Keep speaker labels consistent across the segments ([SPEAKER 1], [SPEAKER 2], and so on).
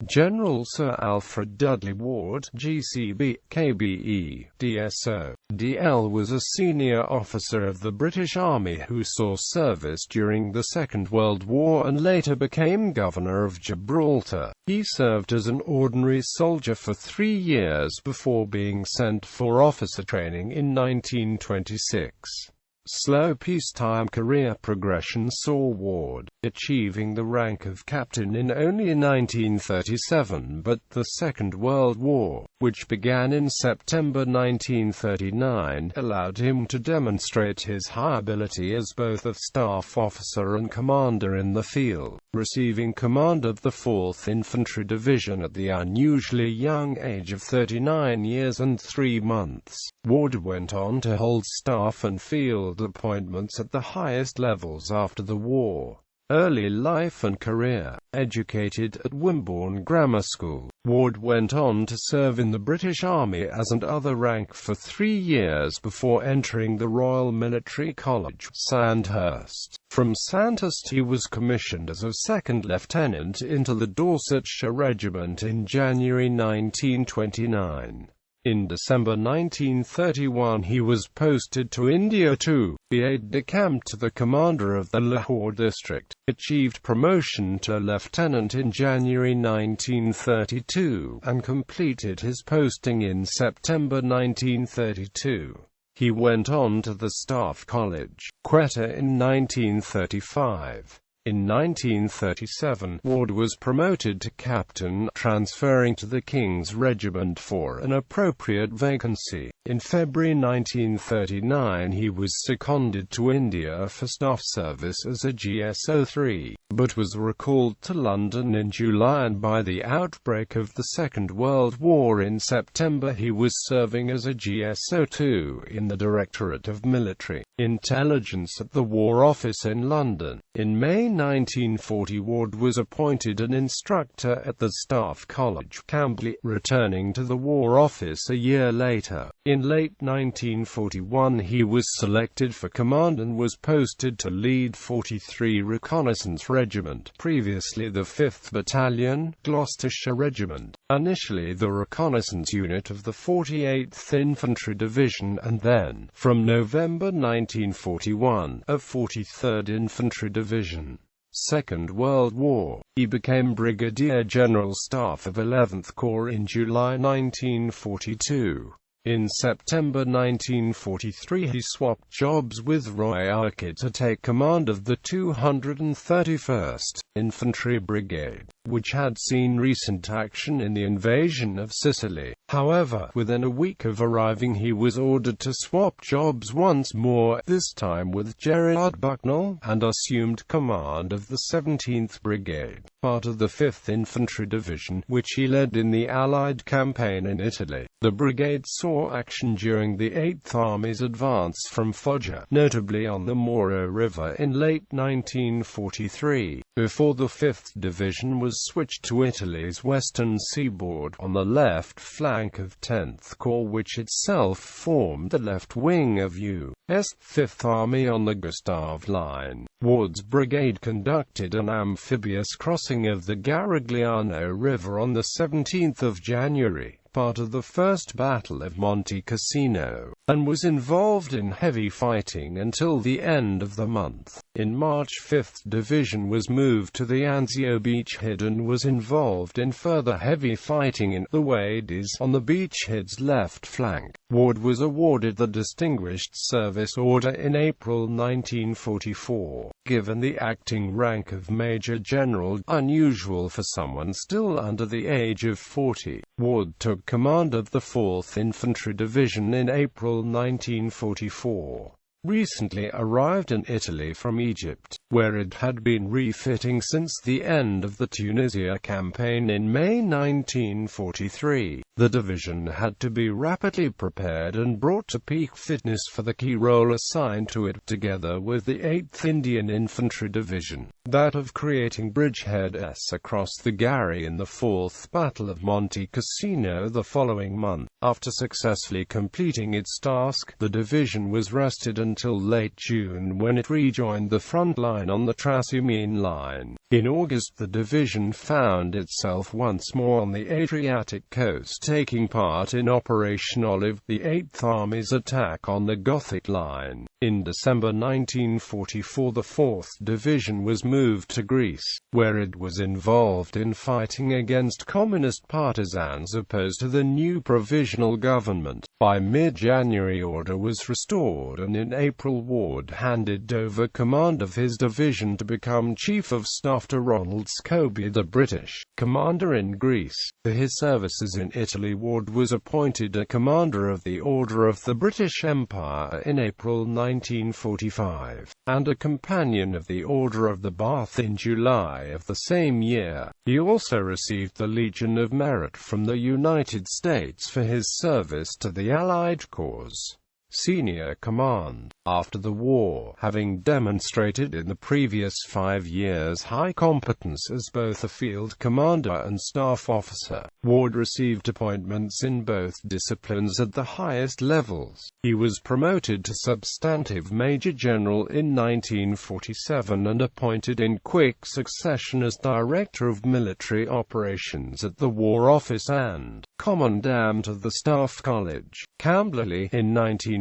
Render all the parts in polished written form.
[SPEAKER 1] General Sir Alfred Dudley Ward, GCB, KBE, DSO. DL was a senior officer of the British Army who saw service during the Second World War and later became Governor of Gibraltar. He served as an ordinary soldier for 3 years before being sent for officer training in 1926. Slow peacetime career progression saw Ward achieving the rank of captain in only 1937, but the Second World War, which began in September 1939, allowed him to demonstrate his high ability as both a staff officer and commander in the field, receiving command of the 4th Infantry Division at the unusually young age of 39 years and 3 months. Ward went on to hold staff and field appointments at the highest levels after the war. Early life and career. Educated at Wimborne Grammar School, Ward went on to serve in the British Army as an other rank for 3 years before entering the Royal Military College, Sandhurst. From Sandhurst he was commissioned as a second lieutenant into the Dorsetshire Regiment in January 1929. In December 1931 he was posted to India to be aide-de-camp to the commander of the Lahore district, achieved promotion to lieutenant in January 1932, and completed his posting in September 1932. He went on to the Staff College, Quetta in 1935. In 1937, Ward was promoted to captain, transferring to the King's Regiment for an appropriate vacancy. In February 1939 he was seconded to India for staff service as a GSO-3, but was recalled to London in July, and by the outbreak of the Second World War in September he was serving as a GSO-2 in the Directorate of Military Intelligence at the War Office in London. In May 1940 Ward was appointed an instructor at the Staff College, Camberley, returning to the War Office a year later. In late 1941 he was selected for command and was posted to lead 43 Reconnaissance Regiment, previously the 5th Battalion, Gloucestershire Regiment, initially the reconnaissance unit of the 48th Infantry Division, and then, from November 1941, of 43rd Infantry Division. Second World War. He became Brigadier General Staff of 11th Corps in July 1942. In September 1943 he swapped jobs with Roy Archer to take command of the 231st Infantry Brigade, which had seen recent action in the invasion of Sicily. However, within a week of arriving he was ordered to swap jobs once more, this time with Gerard Bucknell, and assumed command of the 17th Brigade, part of the 5th Infantry Division, which he led in the Allied campaign in Italy. The brigade saw action during the 8th Army's advance from Foggia, notably on the Moro River in late 1943, before the 5th Division was switched to Italy's western seaboard on the left flank of 10th Corps, which itself formed the left wing of U.S. 5th Army on the Gustav Line. Ward's brigade conducted an amphibious crossing of the Garigliano River on the 17th of January, part of the First Battle of Monte Cassino, and was involved in heavy fighting until the end of the month. In March 5th Division was moved to the Anzio beachhead and was involved in further heavy fighting in the wadis on the beachhead's left flank. Ward was awarded the Distinguished Service Order in April 1944, given the acting rank of Major General, unusual for someone still under the age of 40. Ward took command of the 4th Infantry Division in April 1944. Recently arrived in Italy from Egypt, where it had been refitting since the end of the Tunisia campaign in May 1943. The division had to be rapidly prepared and brought to peak fitness for the key role assigned to it, together with the 8th Indian Infantry Division, that of creating bridgeheads across the Garry in the 4th Battle of Monte Cassino the following month. After successfully completing its task, the division was rested until late June, when it rejoined the front line on the Trasimene Line. In August the division found itself once more on the Adriatic coast, taking part in Operation Olive, the Eighth Army's attack on the Gothic Line. In December 1944 the 4th Division was moved to Greece, where it was involved in fighting against communist partisans opposed to the new provisional government. By mid-January order was restored, and in April Ward handed over command of his division to become Chief of Staff to Ronald Scobie, the British commander in Greece. For his services in Italy, Ward was appointed a Commander of the Order of the British Empire in April 1945, and a Companion of the Order of the Bath in July of the same year. He also received the Legion of Merit from the United States for his service to the Allied cause. Senior command. After the war, having demonstrated in the previous 5 years high competence as both a field commander and staff officer, Ward received appointments in both disciplines at the highest levels. He was promoted to substantive Major General in 1947 and appointed in quick succession as Director of Military Operations at the War Office and Commandant of the Staff College, Camberley, in 1947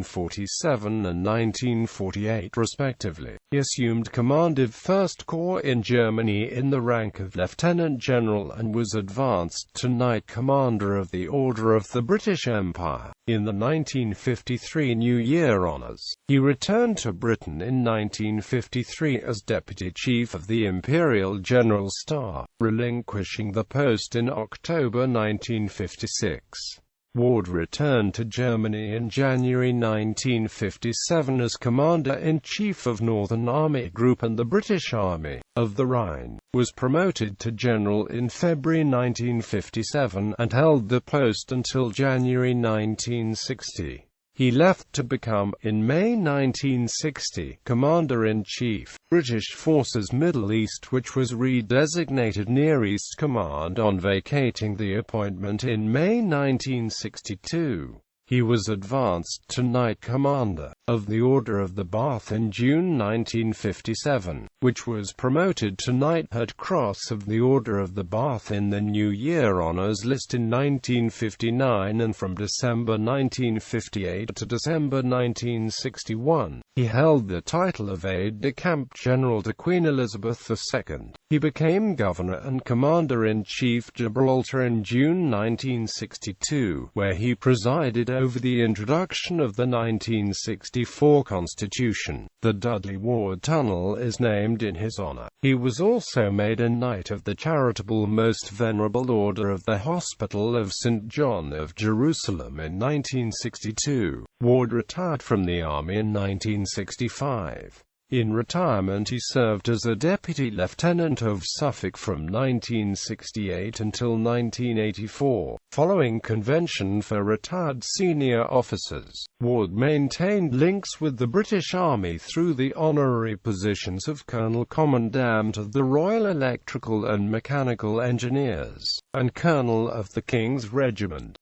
[SPEAKER 1] and 1948 respectively. He assumed command of 1st Corps in Germany in the rank of Lieutenant General and was advanced to Knight Commander of the Order of the British Empire. In the 1953 New Year Honours, he returned to Britain in 1953 as Deputy Chief of the Imperial General Staff, relinquishing the post in October 1956. Ward returned to Germany in January 1957 as Commander-in-Chief of Northern Army Group and the British Army of the Rhine, was promoted to General in February 1957, and held the post until January 1960. He left to become, in May 1960, Commander-in-Chief, British Forces Middle East, which was redesignated Near East Command on vacating the appointment in May 1962. He was advanced to Knight Commander of the Order of the Bath in June 1957, which was promoted to Knighthood Cross of the Order of the Bath in the New Year Honours list in 1959, and from December 1958 to December 1961, he held the title of Aide-de-Camp General to Queen Elizabeth II. He became Governor and Commander-in-Chief Gibraltar in June 1962, where he presided over the introduction of the 1964 Constitution. The Dudley Ward Tunnel is named in his honor. He was also made a Knight of the Charitable Most Venerable Order of the Hospital of St. John of Jerusalem in 1962. Ward retired from the Army in 1965. In retirement he served as a Deputy Lieutenant of Suffolk from 1968 until 1984. Following convention for retired senior officers, Ward maintained links with the British Army through the honorary positions of Colonel Commandant of the Royal Electrical and Mechanical Engineers, and Colonel of the King's Regiment.